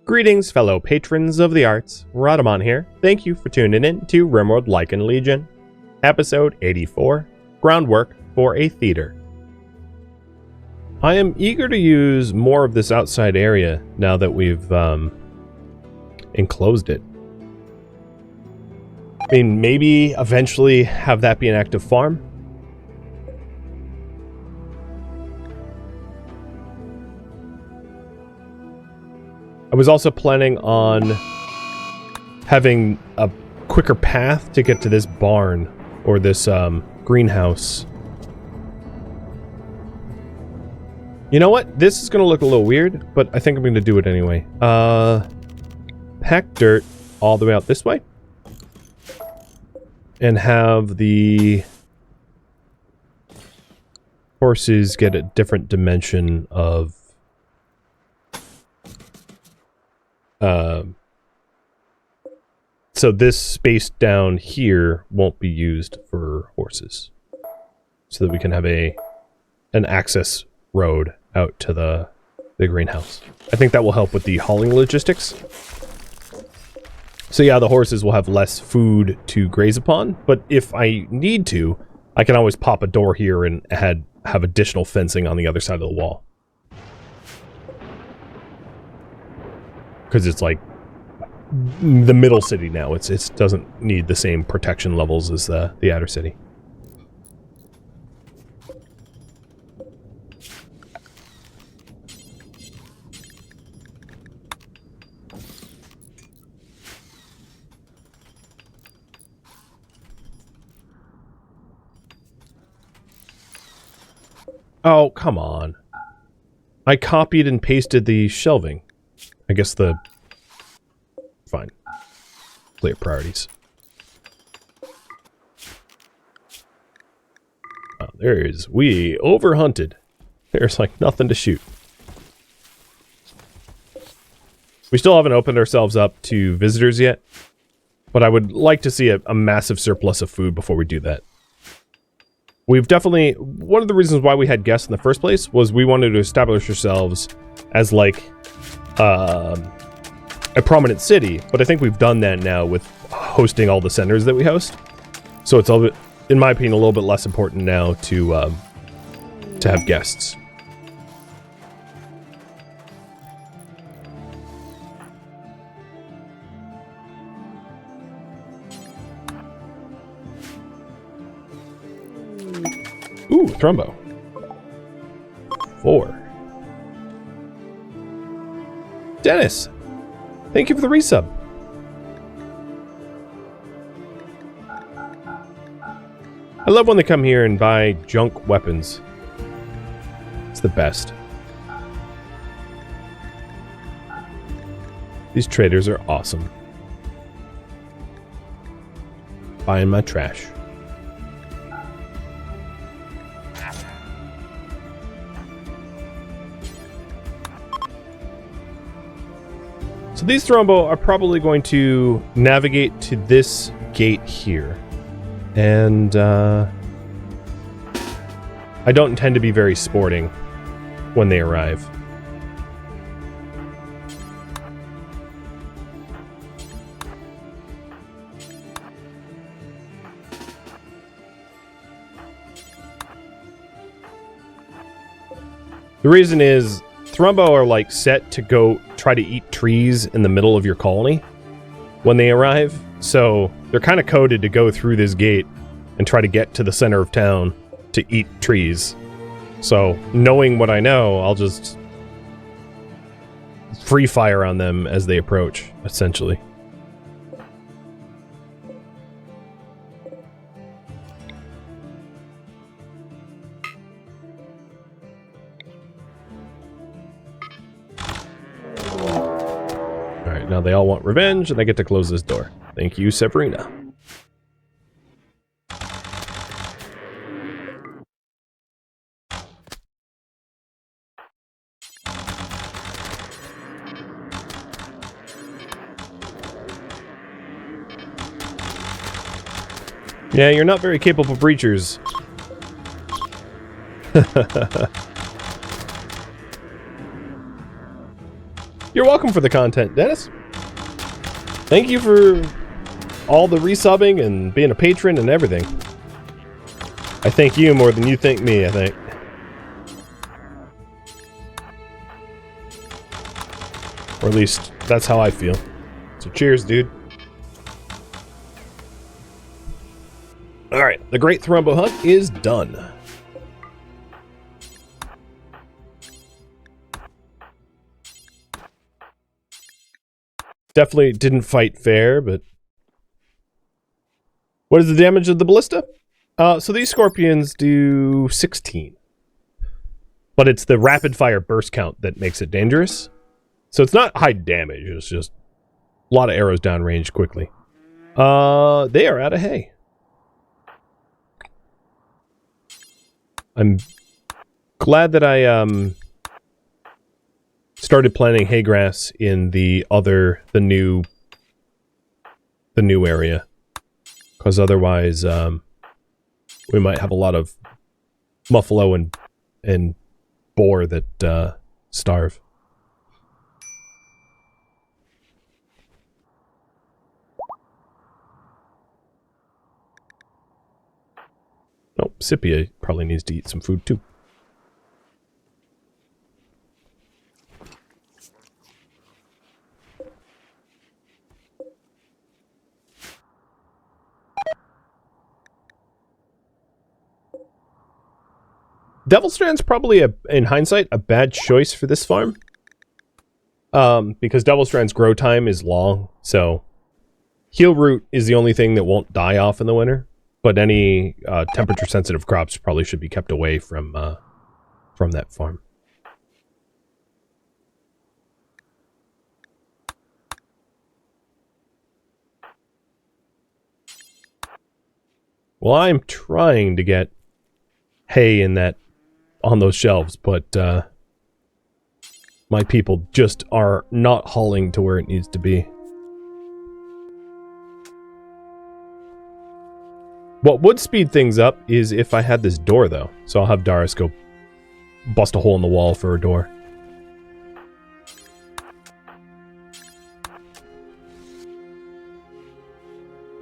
Greetings, fellow patrons of the arts. Rhadamant here. Thank you for tuning in to RimWorld Lycan Legion, episode 84, Groundwork for a Theater. I am eager to use more of this outside area now that we've enclosed it. I mean, maybe eventually have that be an active farm. I was also planning on having a quicker path to get to this barn or this greenhouse. You know what? This is going to look a little weird, but I think I'm going to do it anyway. Pack dirt all the way out this way. And have the horses get a different dimension of so this space down here won't be used for horses, so that we can have an access road out to the greenhouse. I think that will help with the hauling logistics. So yeah, the horses will have less food to graze upon, but if I need to, I can always pop a door here and have additional fencing on the other side of the wall. Because it's like the middle city now. It doesn't need the same protection levels as the outer city. Oh, come on. I copied and pasted the shelving. I guess fine. Clear priorities. Oh, we overhunted. There's like nothing to shoot. We still haven't opened ourselves up to visitors yet, but I would like to see a massive surplus of food before we do that. We've definitely, one of the reasons why we had guests in the first place was we wanted to establish ourselves as like a prominent city, but I think we've done that now with hosting all the centers that we host. So it's all, in my opinion, a little bit less important now to have guests. Ooh, thrumbo. 4. Dennis, thank you for the resub. I love when they come here and buy junk weapons. It's the best. These traders are awesome. Buying my trash. So these thrumbo are probably going to navigate to this gate here. And I don't intend to be very sporting when they arrive. The reason is thrumbo are like set to go try to eat trees in the middle of your colony when they arrive. So they're kind of coded to go through this gate and try to get to the center of town to eat trees. So knowing what I know, I'll just free fire on them as they approach, essentially. Now they all want revenge, and I get to close this door. Thank you, Severina. Yeah, you're not very capable breachers. You're welcome for the content, Dennis. Thank you for all the resubbing and being a patron and everything. I thank you more than you thank me, I think. Or at least, that's how I feel. So cheers, dude. Alright, the Great Thrumbo Hunt is done. Definitely didn't fight fair, but... What is the damage of the ballista? So these scorpions do 16. But it's the rapid fire burst count that makes it dangerous. So it's not high damage, it's just a lot of arrows downrange quickly. They are out of hay. I'm glad that I started planting hay grass in the new area, because otherwise we might have a lot of muffalo and boar that starve. Oh, Scipia probably needs to eat some food too. Devilstrand's probably, in hindsight, a bad choice for this farm. Because Devilstrand's grow time is long, so heel root is the only thing that won't die off in the winter. But any temperature-sensitive crops probably should be kept away from that farm. Well, I'm trying to get hay on those shelves, but my people just are not hauling to where it needs to be. What would speed things up is if I had this door, though. So I'll have Darius go bust a hole in the wall for a door.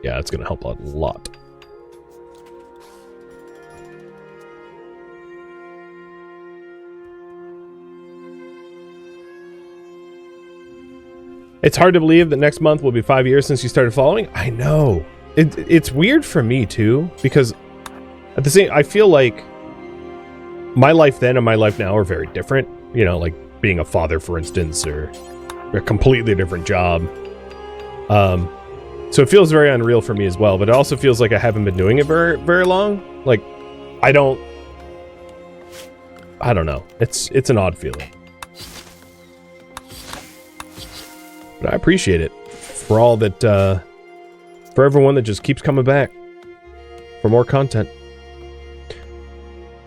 Yeah, it's going to help a lot. It's hard to believe that next month will be 5 years since you started following. I know. It's weird for me too, because at the same, I feel like my life then and my life now are very different. You know, like being a father, for instance, or a completely different job. So it feels very unreal for me as well, but it also feels like I haven't been doing it very, very long. Like, I don't know. It's an odd feeling. But I appreciate it for all that, for everyone that just keeps coming back for more content.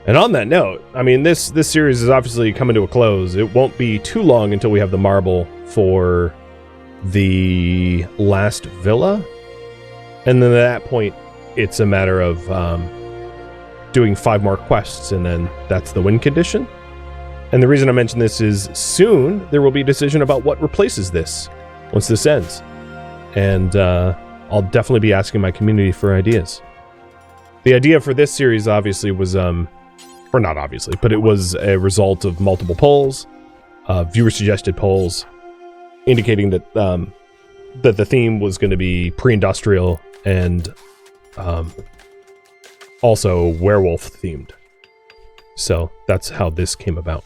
And on that note, I mean, this series is obviously coming to a close. It won't be too long until we have the marble for the last villa. And then at that point, it's a matter of doing 5 more quests, and then that's the win condition. And the reason I mention this is soon there will be a decision about what replaces this once this ends. And I'll definitely be asking my community for ideas. The idea for this series obviously was, or not obviously, but it was a result of multiple polls, viewer-suggested polls, indicating that that the theme was going to be pre-industrial and also werewolf-themed. So that's how this came about.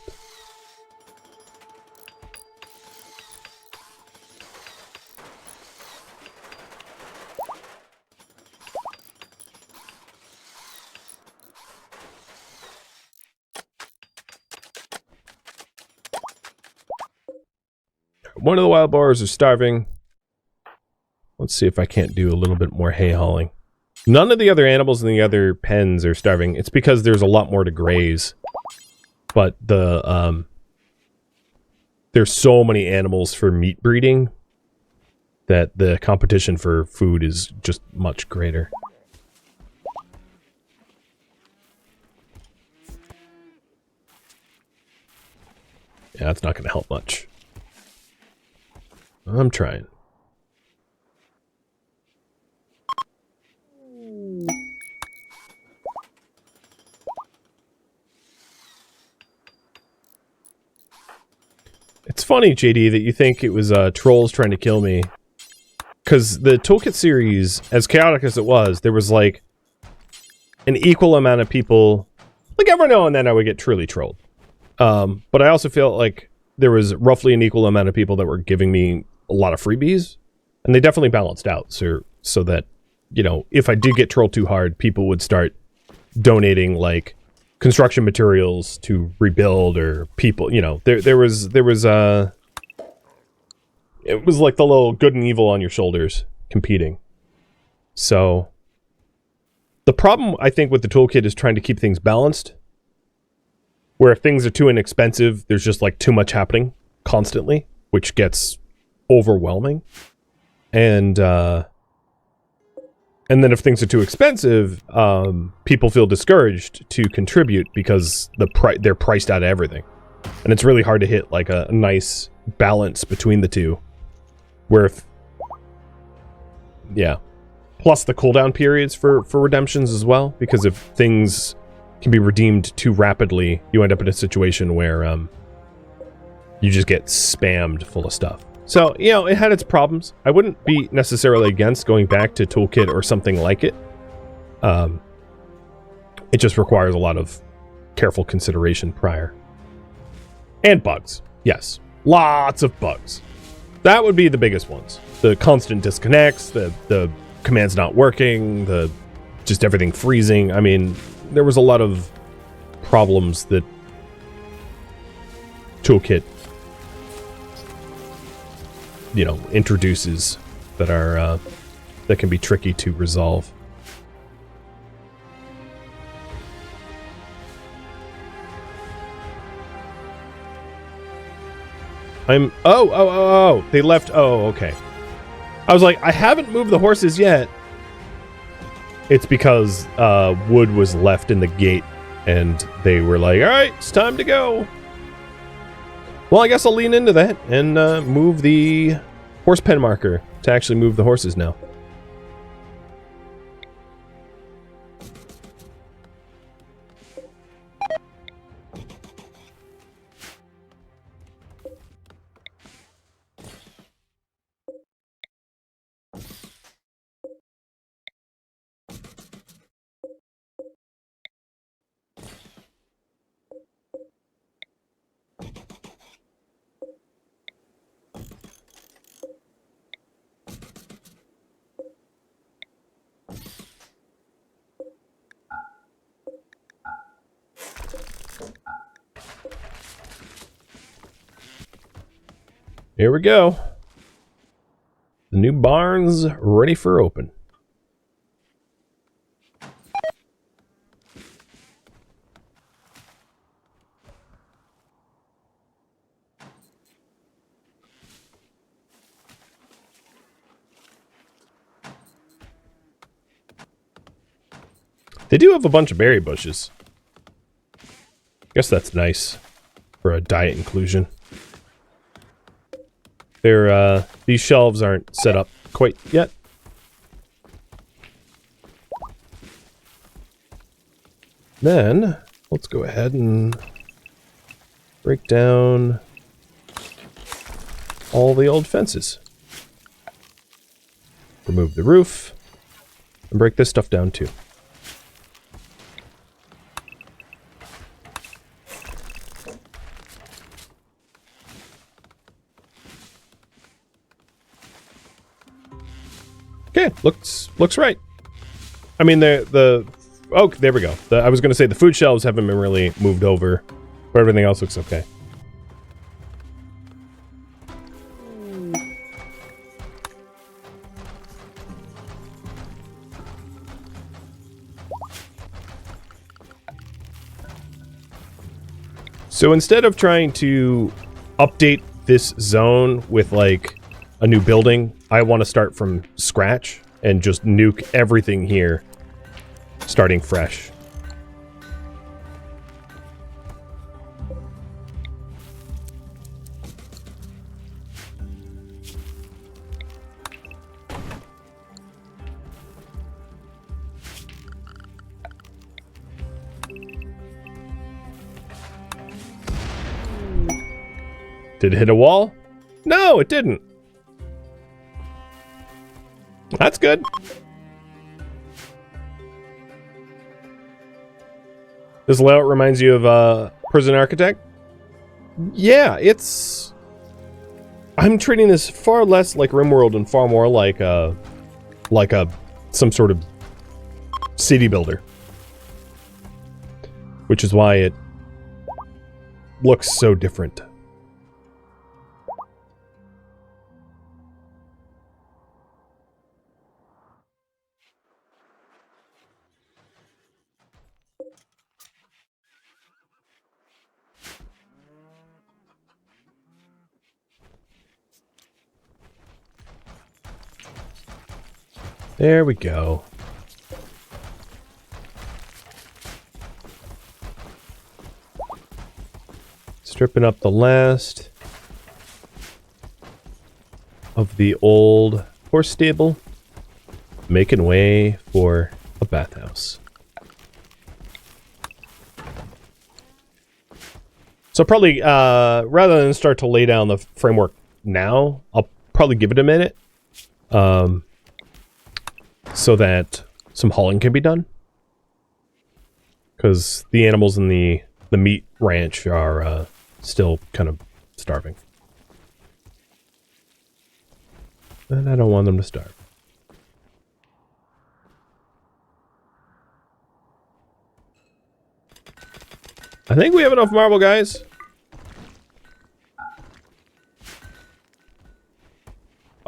One of the wild boars are starving. Let's see if I can't do a little bit more hay hauling. None of the other animals in the other pens are starving. It's because there's a lot more to graze. But the there's so many animals for meat breeding that the competition for food is just much greater. Yeah, that's not going to help much. I'm trying. It's funny, JD, that you think it was trolls trying to kill me. Because the Toolkit series, as chaotic as it was, there was like an equal amount of people. Like every now and then I would get truly trolled. But I also felt like there was roughly an equal amount of people that were giving me a lot of freebies. And they definitely balanced out. So that, you know, if I did get trolled too hard, people would start donating like construction materials to rebuild, or people, you know, there was it was like the little good and evil on your shoulders competing. So the problem I think with the toolkit is trying to keep things balanced, where if things are too inexpensive, there's just like too much happening constantly, which gets overwhelming. And then if things are too expensive, people feel discouraged to contribute because they're priced out of everything. And it's really hard to hit like a nice balance between the two. Where if... Yeah. Plus the cooldown periods for redemptions as well. Because if things can be redeemed too rapidly, you end up in a situation where you just get spammed full of stuff. So, you know, it had its problems. I wouldn't be necessarily against going back to Toolkit or something like it. It just requires a lot of careful consideration prior. And bugs. Yes. Lots of bugs. That would be the biggest ones. The constant disconnects, the commands not working, just everything freezing. I mean, there was a lot of problems that Toolkit, you know, introduces that are that can be tricky to resolve. Oh, they left. Oh, okay. I was like, I haven't moved the horses yet. It's because wood was left in the gate and they were like, all right, it's time to go. Well, I guess I'll lean into that and move the horse pen marker to actually move the horses now. Here we go. The new barn's ready for open. They do have a bunch of berry bushes. Guess that's nice for a diet inclusion. These shelves aren't set up quite yet. Then, let's go ahead and break down all the old fences. Remove the roof, and break this stuff down too. Okay, looks right. I mean, oh, there we go. I was going to say the food shelves haven't been really moved over, but everything else looks okay. So instead of trying to update this zone with like a new building, I want to start from scratch and just nuke everything here, starting fresh. Did it hit a wall? No, it didn't. That's good. This layout reminds you of Prison Architect? Yeah, it's... I'm treating this far less like RimWorld and far more like some sort of city builder. Which is why it looks so different. There we go. Stripping up the last of the old horse stable, making way for a bathhouse. So probably, rather than start to lay down the framework now, I'll probably give it a minute, so that some hauling can be done. Because the animals in the meat ranch are still kind of starving. And I don't want them to starve. I think we have enough marble, guys.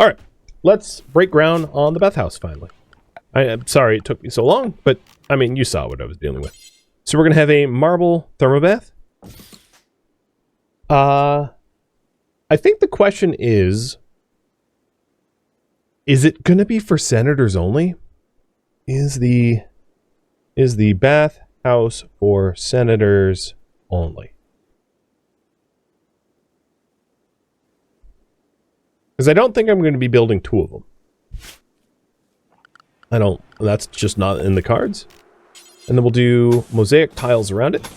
Alright, let's break ground on the bathhouse finally. I'm sorry it took me so long, but I mean, you saw what I was dealing with. So we're going to have a marble thermaebath. I think the question is it going to be for senators only? Is the bathhouse for senators only? Because I don't think I'm going to be building two of them. That's just not in the cards. And then we'll do mosaic tiles around it.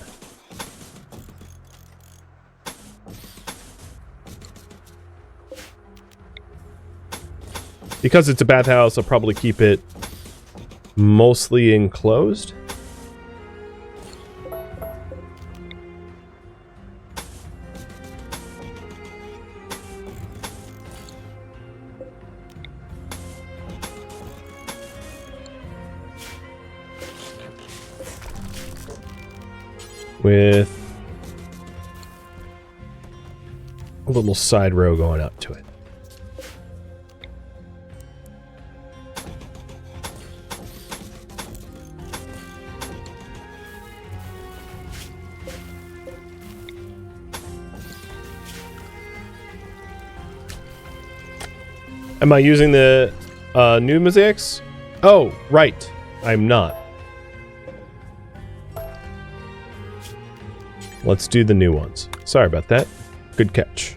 Because it's a bathhouse, I'll probably keep it mostly enclosed. With a little side row going up to it. Am I using the new mosaics? Oh, right. I'm not. Let's do the new ones. Sorry about that. Good catch.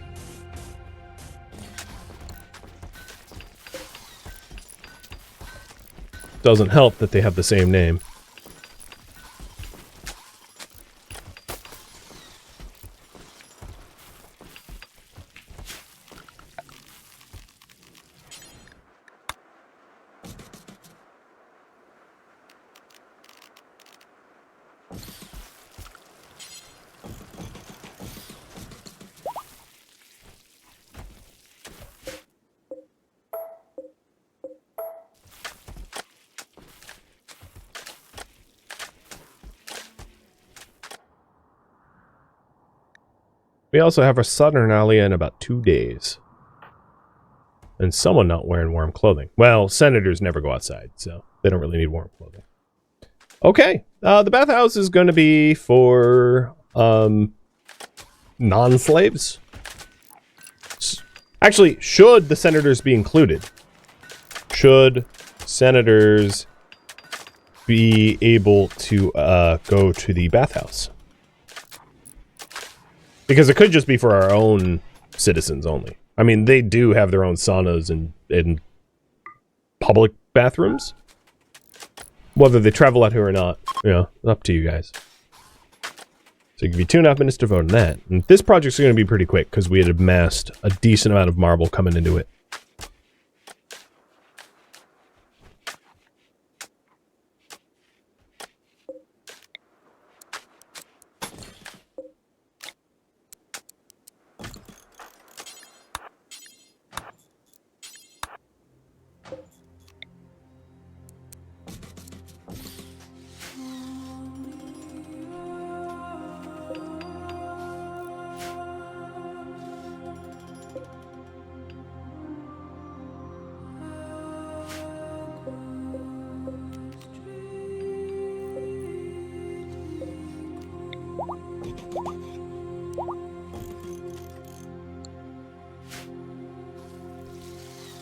Doesn't help that they have the same name. We also have our Saturnalia in about 2 days. And someone not wearing warm clothing. Well, senators never go outside, so they don't really need warm clothing. Okay, the bathhouse is going to be for non-slaves. Actually, should the senators be included? Should senators be able to go to the bathhouse? Because it could just be for our own citizens only. I mean, they do have their own saunas and public bathrooms. Whether they travel out here or not, you know, up to you guys. So give you 2.5 minutes to vote on that. And this project's going to be pretty quick because we had amassed a decent amount of marble coming into it.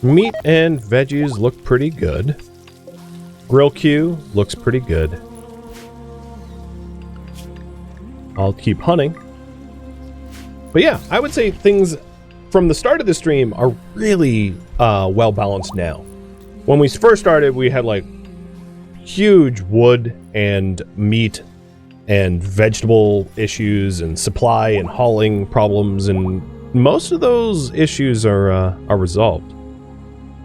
Meat and veggies look pretty good. Grill queue looks pretty good. I'll keep hunting. But yeah, I would say things from the start of the stream are really well balanced now. When we first started, we had like huge wood and meat and vegetable issues and supply and hauling problems, and most of those issues are resolved,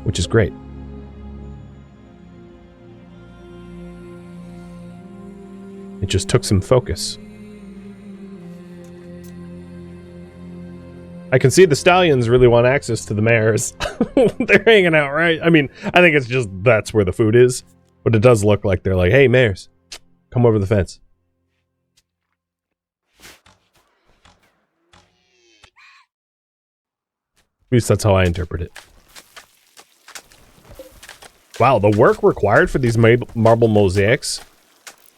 which is great. It just took some focus. I can see the stallions really want access to the mares. They're hanging out, right? I mean, I think it's just that's where the food is. But it does look like they're like, hey, mares, come over the fence. At least that's how I interpret it. Wow, the work required for these marble mosaics.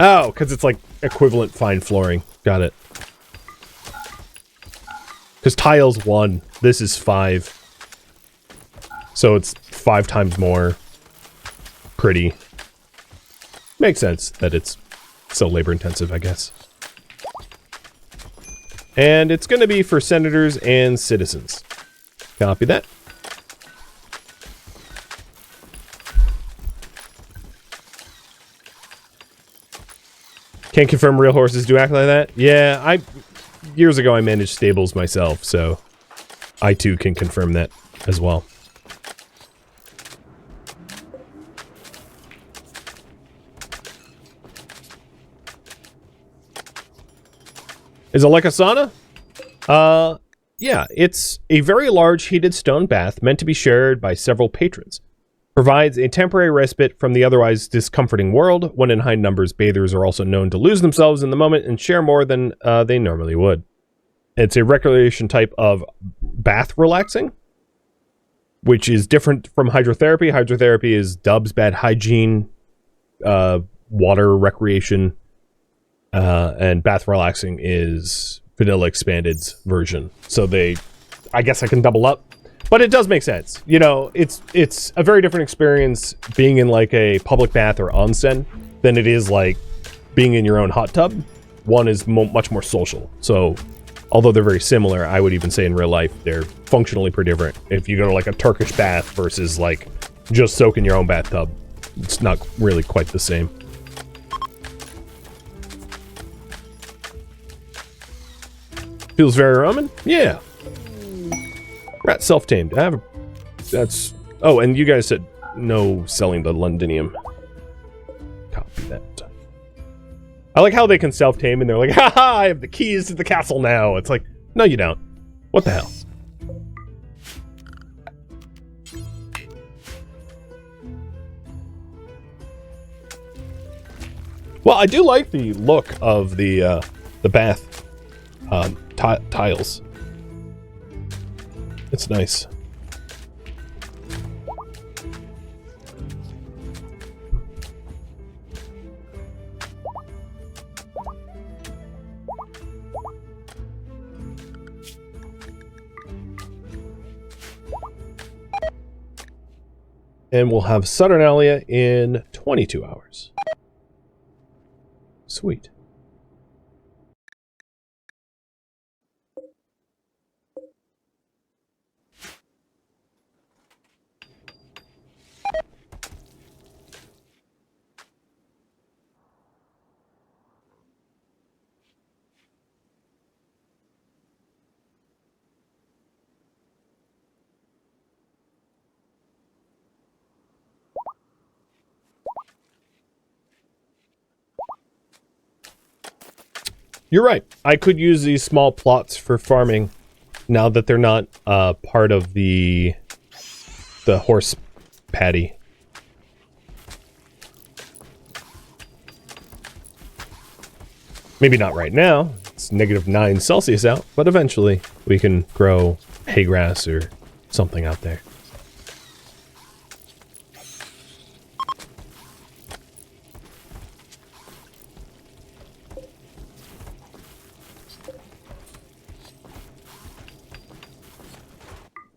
Oh, because it's like equivalent fine flooring. Got it. Because tile's 1, this is 5. So it's 5 times more pretty. Makes sense that it's so labor intensive, I guess. And it's going to be for senators and citizens. Copy that. Can't confirm real horses do act like that. Yeah, years ago I managed stables myself, so I too can confirm that as well. Is it like a sauna? Yeah, it's a very large heated stone bath meant to be shared by several patrons. Provides a temporary respite from the otherwise discomforting world. When in high numbers, bathers are also known to lose themselves in the moment and share more than they normally would. It's a recreation type of bath relaxing, which is different from hydrotherapy. Hydrotherapy is Dub's bad hygiene, water recreation, and bath relaxing is Vanilla Expanded's version. So I guess I can double up. But it does make sense. You know, it's a very different experience being in like a public bath or onsen than it is like being in your own hot tub. One is much more social. So although they're very similar, I would even say in real life, they're functionally pretty different. If you go to like a Turkish bath versus like just soak in your own bathtub, it's not really quite the same. Feels very Roman? Yeah. Rat self-tamed. That's... Oh, and you guys said no selling the Londinium. Copy that. I like how they can self-tame and they're like, haha, I have the keys to the castle now. It's like, no you don't. What the hell? Well, I do like the look of the bath tiles. It's nice. And we'll have Saturnalia in 22 hours. Sweet. You're right. I could use these small plots for farming now that they're not part of the horse paddy. Maybe not right now. It's -9 Celsius out, but eventually we can grow hay grass or something out there.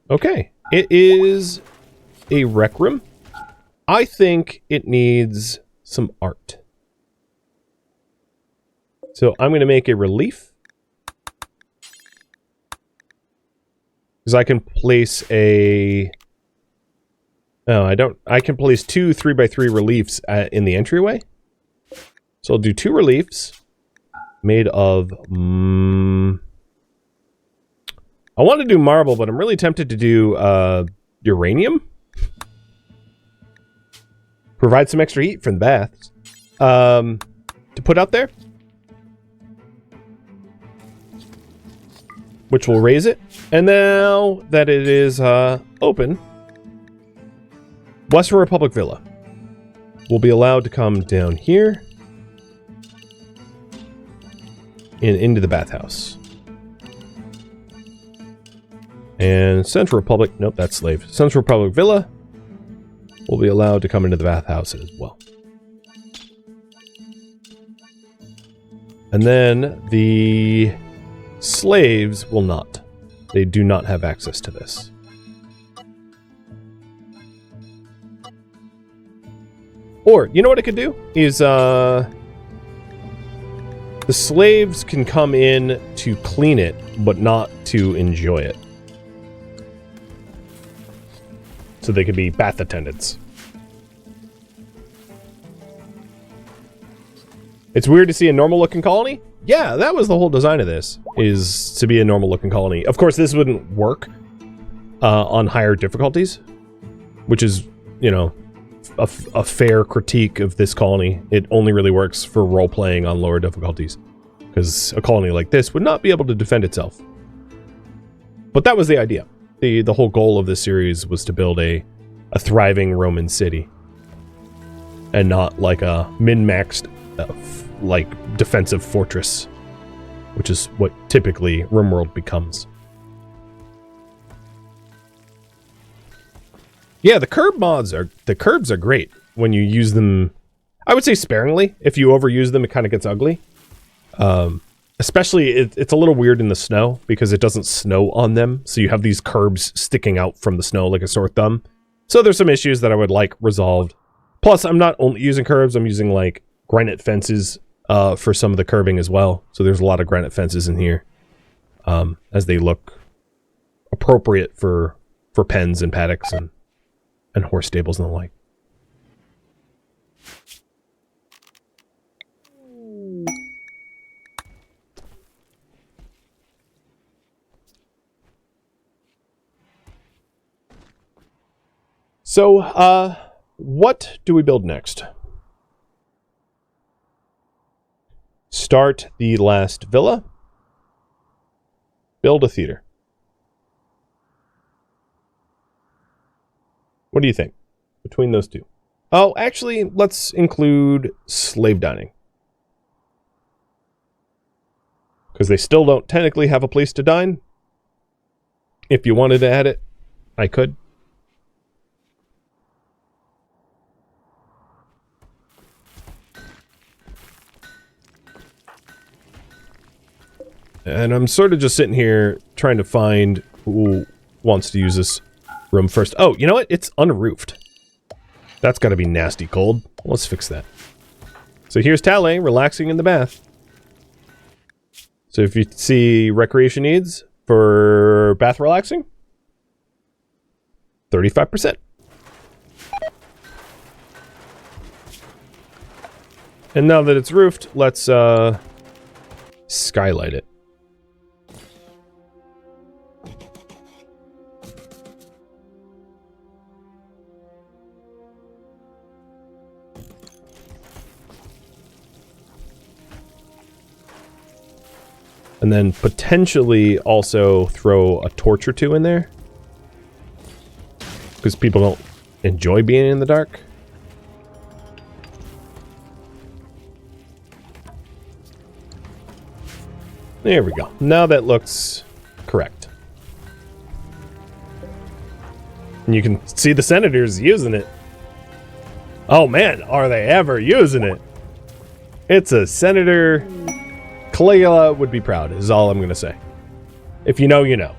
Okay, it is a rec room. I think it needs some art. So I'm going to make a relief. Because I can place a... Oh, I don't... I can place 2 3x3 reliefs in the entryway. So I'll do 2 reliefs made of... I want to do marble, but I'm really tempted to do uranium. Provide some extra heat from the baths. To put out there. Which will raise it. And now that it is open, Western Republic Villa will be allowed to come down here and into the bathhouse. And Central Republic, nope, that's slave. Central Republic Villa will be allowed to come into the bathhouse as well. And then the slaves will not. They do not have access to this. Or, you know what I could do? Is, the slaves can come in to clean it, but not to enjoy it. So they could be bath attendants. It's weird to see a normal looking colony. Yeah, that was the whole design of this, is to be a normal looking colony. Of course, this wouldn't work on higher difficulties, which is, you know, a fair critique of this colony. It only really works for role-playing on lower difficulties, because a colony like this would not be able to defend itself. But that was the idea. The whole goal of this series was to build a thriving Roman city, and not like a min-maxed like defensive fortress, which is what typically RimWorld becomes. Yeah, the curbs are great when you use them. I would say sparingly. If you overuse them, it kind of gets ugly. Especially, it's a little weird in the snow because it doesn't snow on them. So you have these curbs sticking out from the snow like a sore thumb. So there's some issues that I would like resolved. Plus, I'm not only using curbs, I'm using like granite fences for some of the curbing as well. So there's a lot of granite fences in here as they look appropriate for pens and paddocks and horse stables and the like. So, what do we build next? Start the last villa. Build a theater. What do you think between those two? Oh, actually, let's include slave dining. Because they still don't technically have a place to dine. If you wanted to add it, I could. And I'm sort of just sitting here trying to find who wants to use this room first. Oh, you know what? It's unroofed. That's got to be nasty cold. Let's fix that. So here's Tale relaxing in the bath. So if you see recreation needs for bath relaxing, 35%. And now that it's roofed, let's skylight it. And then potentially also throw a torch or two in there. Because people don't enjoy being in the dark. There we go. Now that looks correct. And you can see the senators using it. Oh man, are they ever using it? It's a senator. Caligula would be proud, is all I'm going to say. If you know, you know.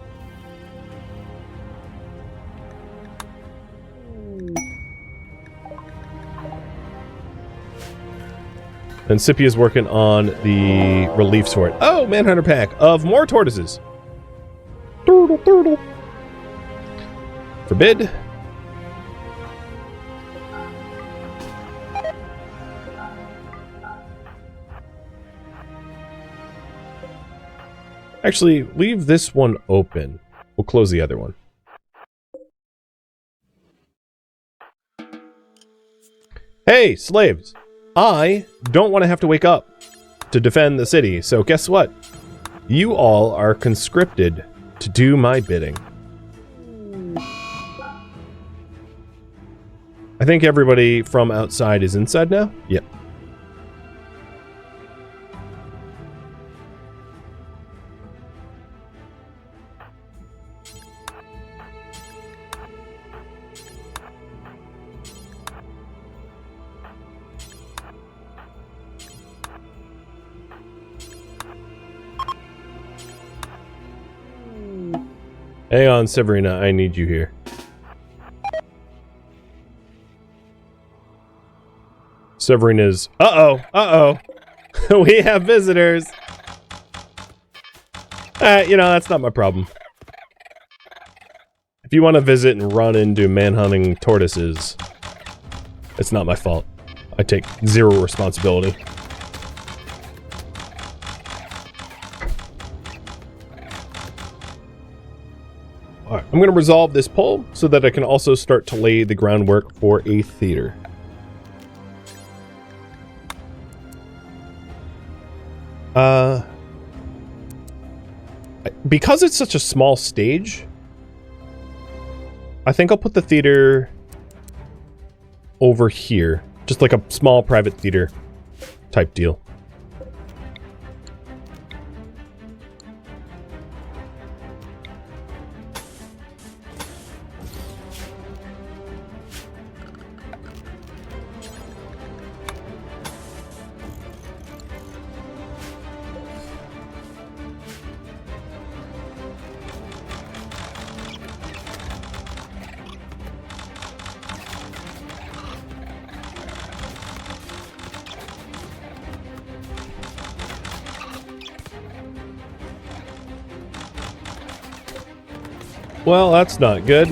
And Sippy is working on the reliefs for it. Oh, Manhunter pack of more tortoises. Turtle, turtle. Forbid. Actually, leave this one open. We'll close the other one. Hey, slaves! I don't want to have to wake up to defend the city, so guess what? You all are conscripted to do my bidding. I think everybody from outside is inside now? Yep. Hang on, Severina, I need you here. Severina's... Uh-oh! We have visitors! You know, that's not my problem. If you want to visit and run into manhunting tortoises, it's not my fault. I take zero responsibility. Alright, I'm going to resolve this poll so that I can also start to lay the groundwork for a theater. Because it's such a small stage, I think I'll put the theater over here. Just like a small private theater type deal. Well, that's not good.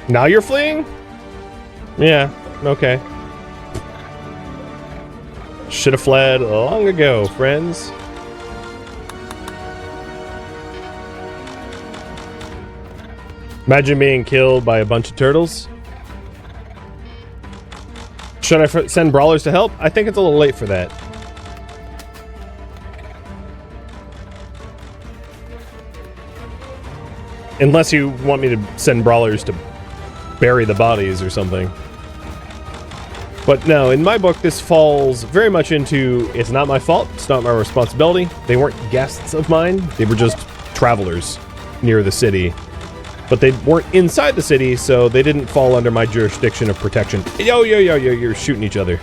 Now you're fleeing? Yeah, okay. Should have fled long ago, friends. Imagine being killed by a bunch of turtles. Should I send brawlers to help? I think it's a little late for that. Unless you want me to send brawlers to bury the bodies or something. But no, in my book, this falls very much into, it's not my fault, it's not my responsibility. They weren't guests of mine, they were just travelers near the city. But they weren't inside the city, so they didn't fall under my jurisdiction of protection. Yo, you're shooting each other.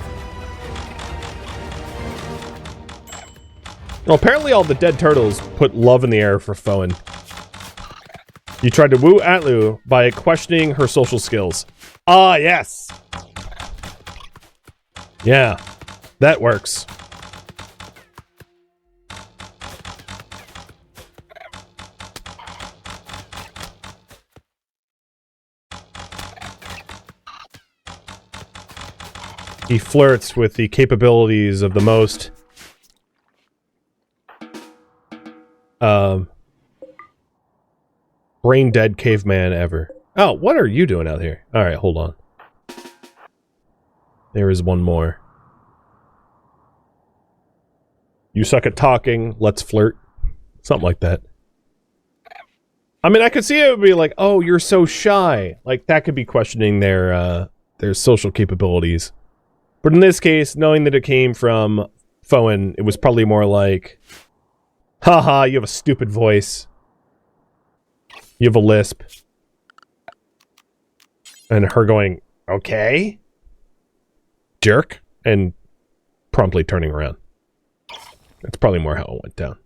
Well, apparently all the dead turtles put love in the air for Foen. You tried to woo Atlu by questioning her social skills. Ah, yes! Yeah, that works. He flirts with the capabilities of the most Brain dead caveman ever. Oh, what are you doing out here? Alright, hold on. There is one more. You suck at talking, let's flirt. Something like that. I mean, I could see it would be like, oh, you're so shy. Like, that could be questioning their social capabilities. But in this case, knowing that it came from Fowen, it was probably more like, haha, you have a stupid voice. You have a lisp. And her going, okay? Jerk. And promptly turning around. That's probably more how it went down.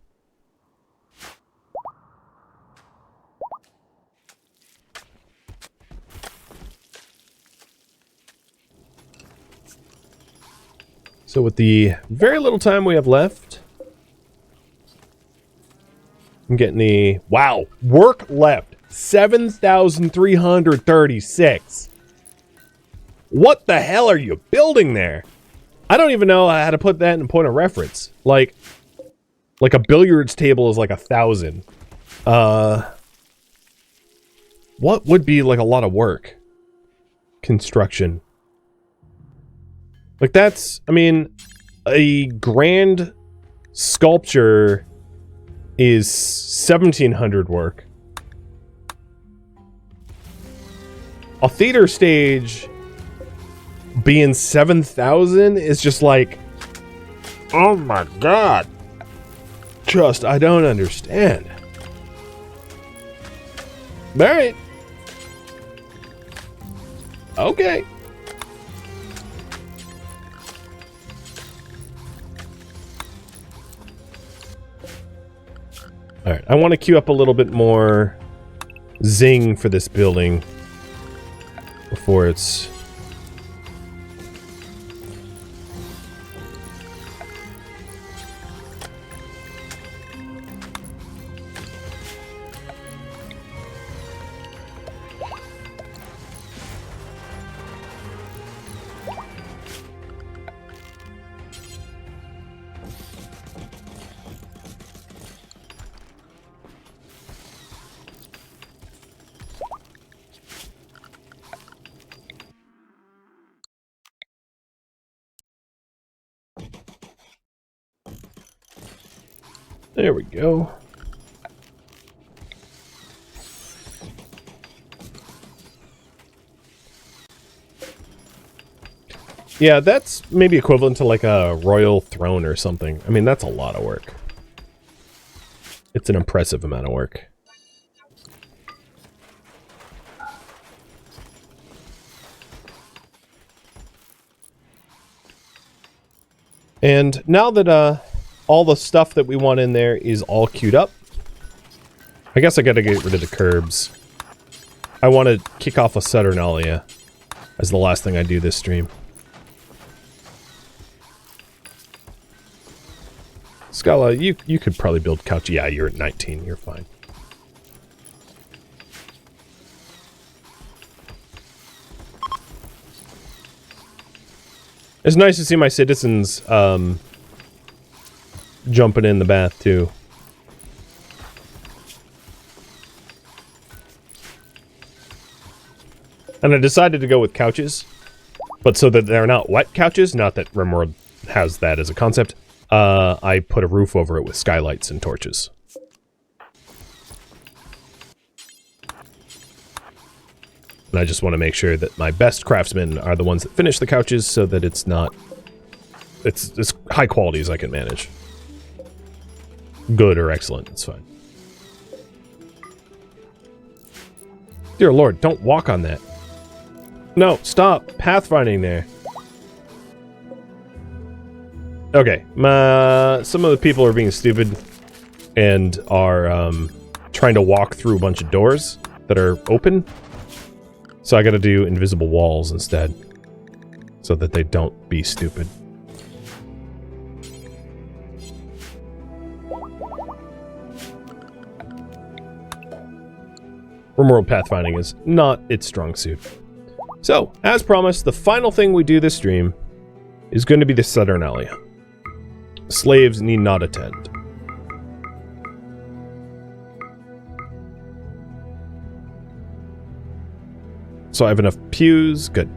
So with the very little time we have left, I'm getting the... Wow! Work left! 7,336! What the hell are you building there? I don't even know how to put that in point of reference. Like a billiards table is like 1,000. What would be like a lot of work? Construction. Like that's, I mean, a grand sculpture is 1,700 work. A theater stage being 7,000 is just like, oh my god. Just, I don't understand. Alright. Okay. Alright, I want to queue up a little bit more zing for this building before it's... There we go. Yeah, that's maybe equivalent to like a royal throne or something. I mean, that's a lot of work. It's an impressive amount of work. And now that all the stuff that we want in there is all queued up, I guess I gotta get rid of the curbs. I want to kick off a Saturnalia as the last thing I do this stream. Scala, you could probably build couch. Yeah, you're at 19. You're fine. It's nice to see my citizens jumping in the bath too. And I decided to go with couches, but so that they're not wet couches, not that RimWorld has that as a concept, I put a roof over it with skylights and torches. And I just want to make sure that my best craftsmen are the ones that finish the couches so that it's not... It's as high quality as I can manage. Good or excellent, it's fine. Dear Lord, don't walk on that. No, stop pathfinding there. Okay, some of the people are being stupid and are trying to walk through a bunch of doors that are open. So I gotta do invisible walls instead, so that they don't be stupid. RimWorld pathfinding is not its strong suit. So, as promised, the final thing we do this stream is going to be the Saturnalia. Slaves need not attend. So I have enough pews. Good.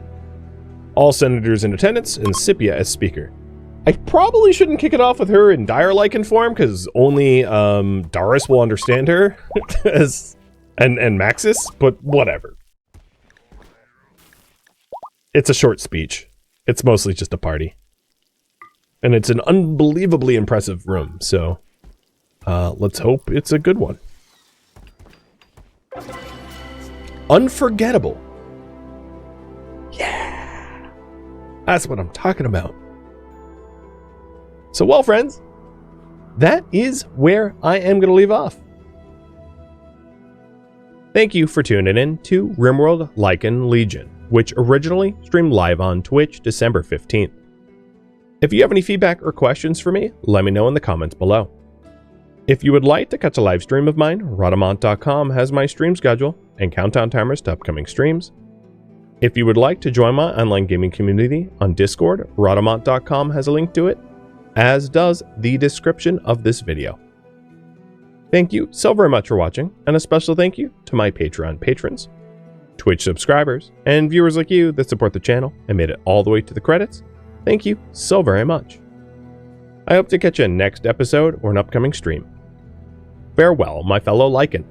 All senators in attendance and Scipia as speaker. I probably shouldn't kick it off with her in dire Lycan form, because only Darius will understand her, and Maxis, but whatever. It's a short speech. It's mostly just a party. And it's an unbelievably impressive room, so let's hope it's a good one. Unforgettable. Yeah! That's what I'm talking about. So, well, friends, that is where I am going to leave off. Thank you for tuning in to RimWorld Lycan Legion, which originally streamed live on Twitch December 15th. If you have any feedback or questions for me, let me know in the comments below. If you would like to catch a live stream of mine, Rhadamant.com has my stream schedule and countdown timers to upcoming streams. If you would like to join my online gaming community on Discord, Rhadamant.com has a link to it, as does the description of this video. Thank you so very much for watching, and a special thank you to my Patreon patrons, Twitch subscribers, and viewers like you that support the channel and made it all the way to the credits. Thank you so very much. I hope to catch you in next episode or an upcoming stream. Farewell, my fellow Lycan.